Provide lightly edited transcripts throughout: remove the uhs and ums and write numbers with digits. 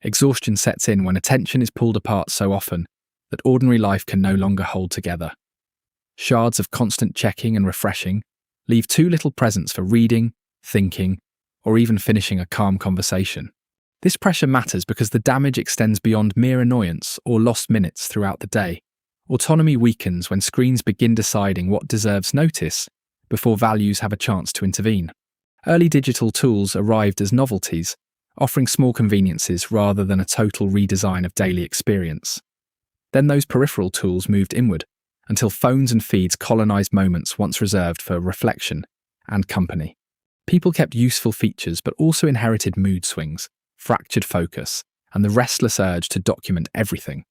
Exhaustion sets in when attention is pulled apart so often that ordinary life can no longer hold together. Shards of constant checking and refreshing leave too little presence for reading, thinking, or even finishing a calm conversation. This pressure matters because the damage extends beyond mere annoyance or lost minutes throughout the day. Autonomy weakens when screens begin deciding what deserves notice before values have a chance to intervene. Early digital tools arrived as novelties, offering small conveniences rather than a total redesign of daily experience. Then those peripheral tools moved inward, until phones and feeds colonized moments once reserved for reflection and company. People kept useful features but also inherited mood swings, fractured focus, and the restless urge to document everything.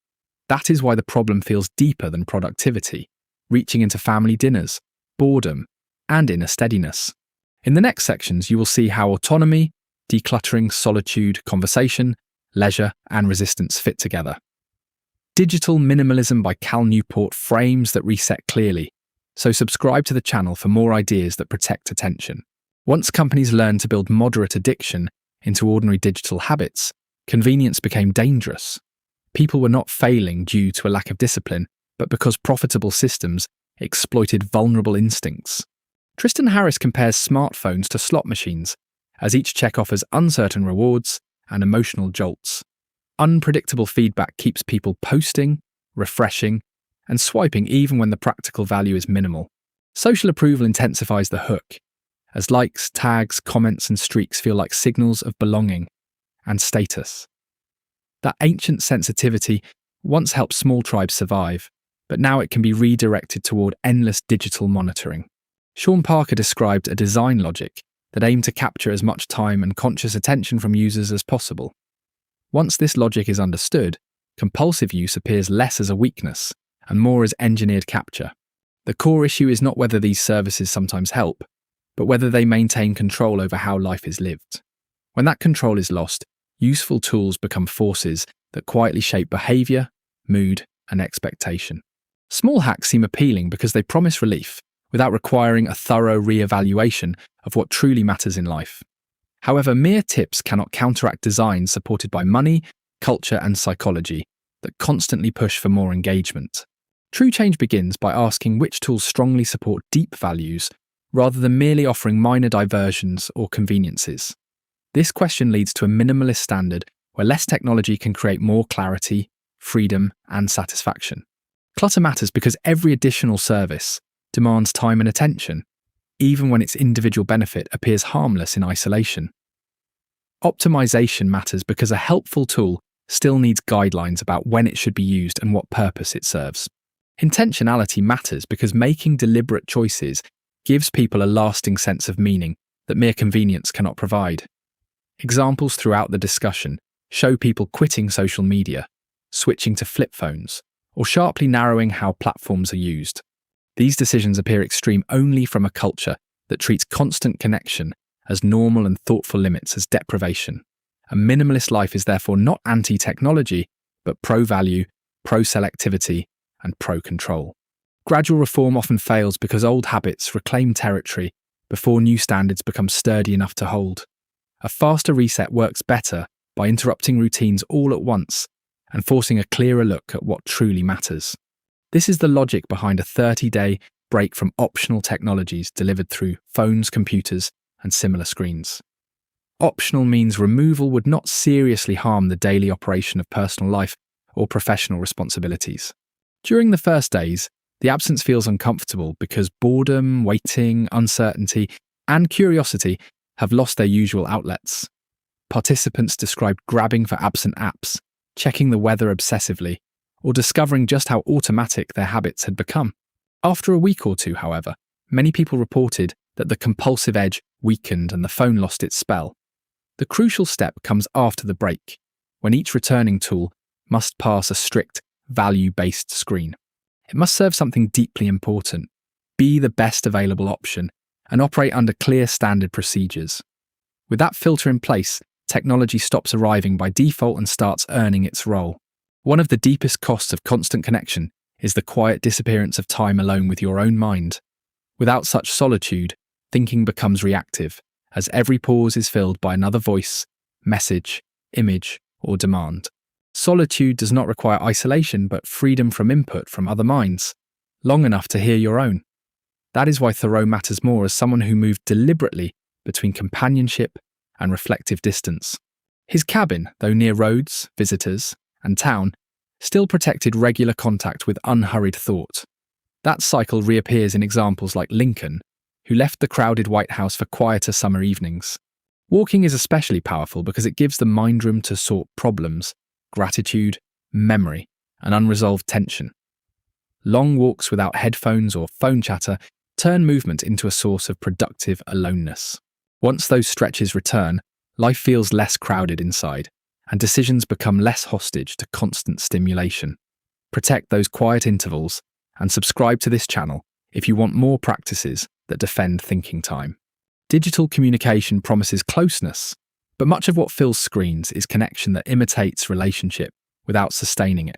That is why the problem feels deeper than productivity, reaching into family dinners, boredom, and inner steadiness. In the next sections, you will see how autonomy, decluttering, solitude, conversation, leisure, and resistance fit together. Digital Minimalism by Newport frames that reset clearly, so subscribe to the channel for more ideas that protect attention. Once companies learned to build moderate addiction into ordinary digital habits, convenience became dangerous. People were not failing due to a lack of discipline, but because profitable systems exploited vulnerable instincts. Tristan Harris compares smartphones to slot machines, as each check offers uncertain rewards and emotional jolts. Unpredictable feedback keeps people posting, refreshing, and swiping even when the practical value is minimal. Social approval intensifies the hook, as likes, tags, comments, and streaks feel like signals of belonging and status. That ancient sensitivity once helped small tribes survive, but now it can be redirected toward endless digital monitoring. Sean Parker described a design logic that aimed to capture as much time and conscious attention from users as possible. Once this logic is understood, compulsive use appears less as a weakness and more as engineered capture. The core issue is not whether these services sometimes help, but whether they maintain control over how life is lived. When that control is lost, useful tools become forces that quietly shape behavior, mood, and expectation. Small hacks seem appealing because they promise relief without requiring a thorough re-evaluation of what truly matters in life. However, mere tips cannot counteract designs supported by money, culture, and psychology that constantly push for more engagement. True change begins by asking which tools strongly support deep values rather than merely offering minor diversions or conveniences. This question leads to a minimalist standard where less technology can create more clarity, freedom, and satisfaction. Clutter matters because every additional service demands time and attention, even when its individual benefit appears harmless in isolation. Optimization matters because a helpful tool still needs guidelines about when it should be used and what purpose it serves. Intentionality matters because making deliberate choices gives people a lasting sense of meaning that mere convenience cannot provide. Examples throughout the discussion show people quitting social media, switching to flip phones, or sharply narrowing how platforms are used. These decisions appear extreme only from a culture that treats constant connection as normal and thoughtful limits as deprivation. A minimalist life is therefore not anti-technology, but pro-value, pro-selectivity, and pro-control. Gradual reform often fails because old habits reclaim territory before new standards become sturdy enough to hold. A faster reset works better by interrupting routines all at once and forcing a clearer look at what truly matters. This is the logic behind a 30-day break from optional technologies delivered through phones, computers, and similar screens. Optional means removal would not seriously harm the daily operation of personal life or professional responsibilities. During the first days, the absence feels uncomfortable because boredom, waiting, uncertainty, and curiosity have lost their usual outlets. Participants described grabbing for absent apps, checking the weather obsessively, or discovering just how automatic their habits had become. After a week or two, however, many people reported that the compulsive edge weakened and the phone lost its spell. The crucial step comes after the break, when each returning tool must pass a strict, value-based screen. It must serve something deeply important, be the best available option, and operate under clear standard procedures. With that filter in place, technology stops arriving by default and starts earning its role. One of the deepest costs of constant connection is the quiet disappearance of time alone with your own mind. Without such solitude, thinking becomes reactive, as every pause is filled by another voice, message, image, or demand. Solitude does not require isolation but freedom from input from other minds, long enough to hear your own. That is why Thoreau matters more as someone who moved deliberately between companionship and reflective distance. His cabin, though near roads, visitors, and town, still protected regular contact with unhurried thought. That cycle reappears in examples like Lincoln, who left the crowded White House for quieter summer evenings. Walking is especially powerful because it gives the mind room to sort problems, gratitude, memory, and unresolved tension. Long walks without headphones or phone chatter turn movement into a source of productive aloneness. Once those stretches return, life feels less crowded inside, and decisions become less hostage to constant stimulation. Protect those quiet intervals and subscribe to this channel if you want more practices that defend thinking time. Digital communication promises closeness, but much of what fills screens is connection that imitates relationship without sustaining it.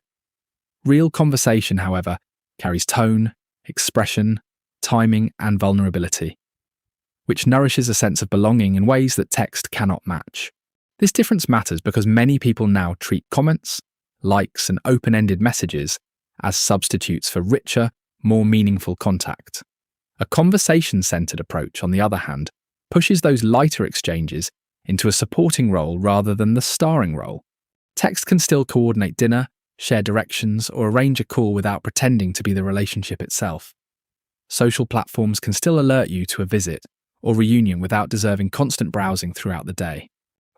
Real conversation, however, carries tone, expression, timing, and vulnerability, which nourishes a sense of belonging in ways that text cannot match. This difference matters because many people now treat comments, likes, and open-ended messages as substitutes for richer, more meaningful contact. A conversation-centered approach, on the other hand, pushes those lighter exchanges into a supporting role rather than the starring role. Text can still coordinate dinner, share directions, or arrange a call without pretending to be the relationship itself. Social platforms can still alert you to a visit or reunion without deserving constant browsing throughout the day.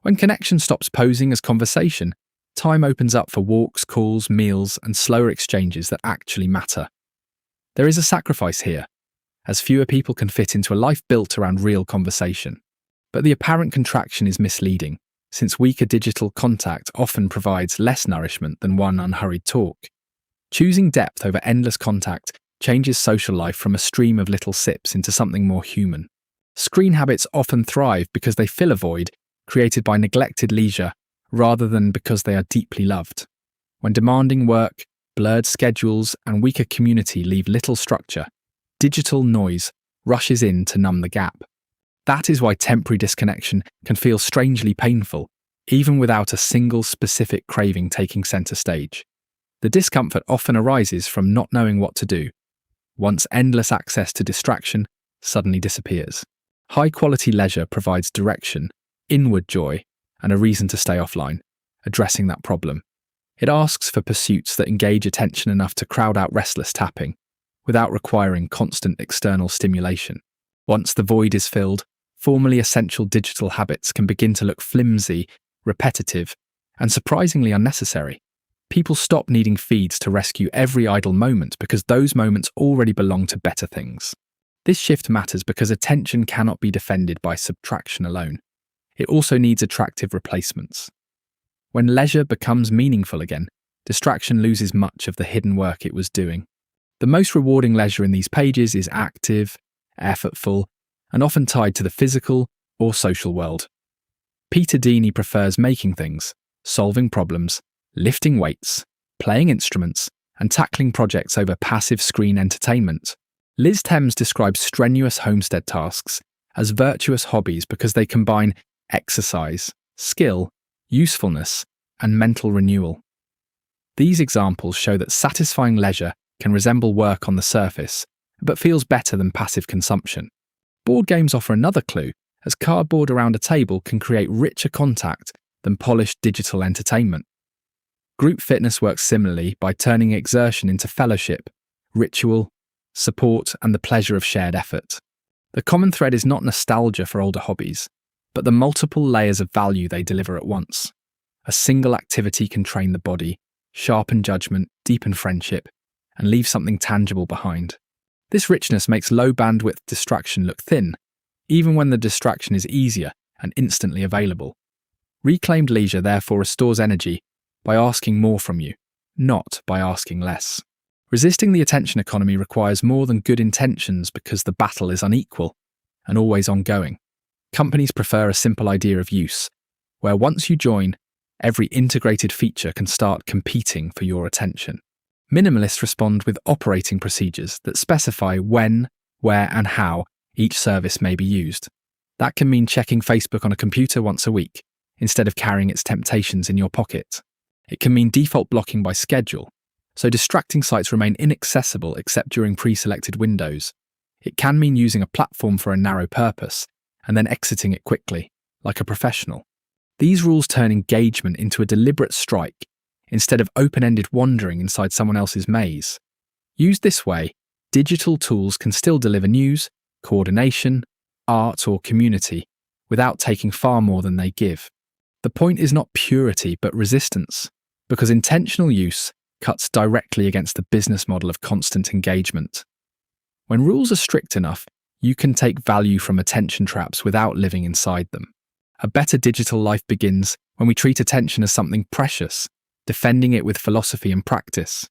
When connection stops posing as conversation, time opens up for walks, calls, meals, and slower exchanges that actually matter. There is a sacrifice here, as fewer people can fit into a life built around real conversation. But the apparent contraction is misleading, since weaker digital contact often provides less nourishment than one unhurried talk. Choosing depth over endless contact changes social life from a stream of little sips into something more human. Screen habits often thrive because they fill a void created by neglected leisure rather than because they are deeply loved. When demanding work, blurred schedules, and weaker community leave little structure, digital noise rushes in to numb the gap. That is why temporary disconnection can feel strangely painful, even without a single specific craving taking center stage. The discomfort often arises from not knowing what to do, once endless access to distraction suddenly disappears. High-quality leisure provides direction, inward joy, and a reason to stay offline, addressing that problem. It asks for pursuits that engage attention enough to crowd out restless tapping, without requiring constant external stimulation. Once the void is filled, formerly essential digital habits can begin to look flimsy, repetitive, and surprisingly unnecessary. People stop needing feeds to rescue every idle moment because those moments already belong to better things. This shift matters because attention cannot be defended by subtraction alone. It also needs attractive replacements. When leisure becomes meaningful again, distraction loses much of the hidden work it was doing. The most rewarding leisure in these pages is active, effortful, and often tied to the physical or social world. Peter Deeney prefers making things, solving problems, lifting weights, playing instruments, and tackling projects over passive screen entertainment. Liz Thames describes strenuous homestead tasks as virtuous hobbies because they combine exercise, skill, usefulness, and mental renewal. These examples show that satisfying leisure can resemble work on the surface, but feels better than passive consumption. Board games offer another clue, as cardboard around a table can create richer contact than polished digital entertainment. Group fitness works similarly by turning exertion into fellowship, ritual, support, and the pleasure of shared effort. The common thread is not nostalgia for older hobbies, but the multiple layers of value they deliver at once. A single activity can train the body, sharpen judgment, deepen friendship, and leave something tangible behind. This richness makes low-bandwidth distraction look thin, even when the distraction is easier and instantly available. Reclaimed leisure therefore restores energy by asking more from you, not by asking less. Resisting the attention economy requires more than good intentions because the battle is unequal and always ongoing. Companies prefer a simple idea of use, where once you join, every integrated feature can start competing for your attention. Minimalists respond with operating procedures that specify when, where, and how each service may be used. That can mean checking Facebook on a computer once a week, instead of carrying its temptations in your pocket. It can mean default blocking by schedule, so distracting sites remain inaccessible except during pre-selected windows. It can mean using a platform for a narrow purpose and then exiting it quickly, like a professional. These rules turn engagement into a deliberate strike instead of open-ended wandering inside someone else's maze. Used this way, digital tools can still deliver news, coordination, art, or community without taking far more than they give. The point is not purity but resistance, because intentional use cuts directly against the business model of constant engagement. When rules are strict enough, you can take value from attention traps without living inside them. A better digital life begins when we treat attention as something precious, defending it with philosophy and practice.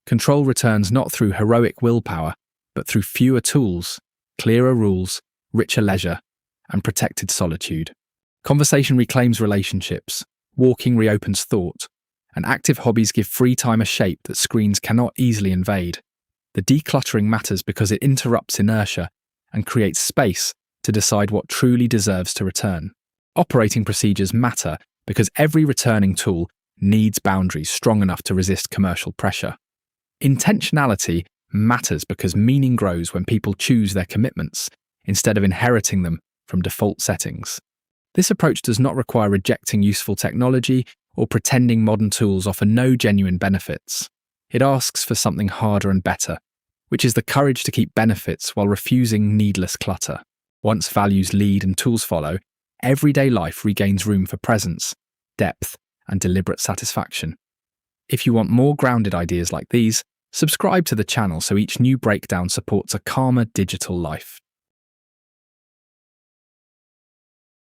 Control returns not through heroic willpower, but through fewer tools, clearer rules, richer leisure, and protected solitude. Conversation reclaims relationships, walking reopens thought, and active hobbies give free time a shape that screens cannot easily invade. The decluttering matters because it interrupts inertia and creates space to decide what truly deserves to return. Operating procedures matter because every returning tool needs boundaries strong enough to resist commercial pressure. Intentionality matters because meaning grows when people choose their commitments instead of inheriting them from default settings. This approach does not require rejecting useful technology or pretending modern tools offer no genuine benefits. It asks for something harder and better, which is the courage to keep benefits while refusing needless clutter. Once values lead and tools follow, everyday life regains room for presence, depth, and deliberate satisfaction. If you want more grounded ideas like these, subscribe to the channel so each new breakdown supports a calmer digital life.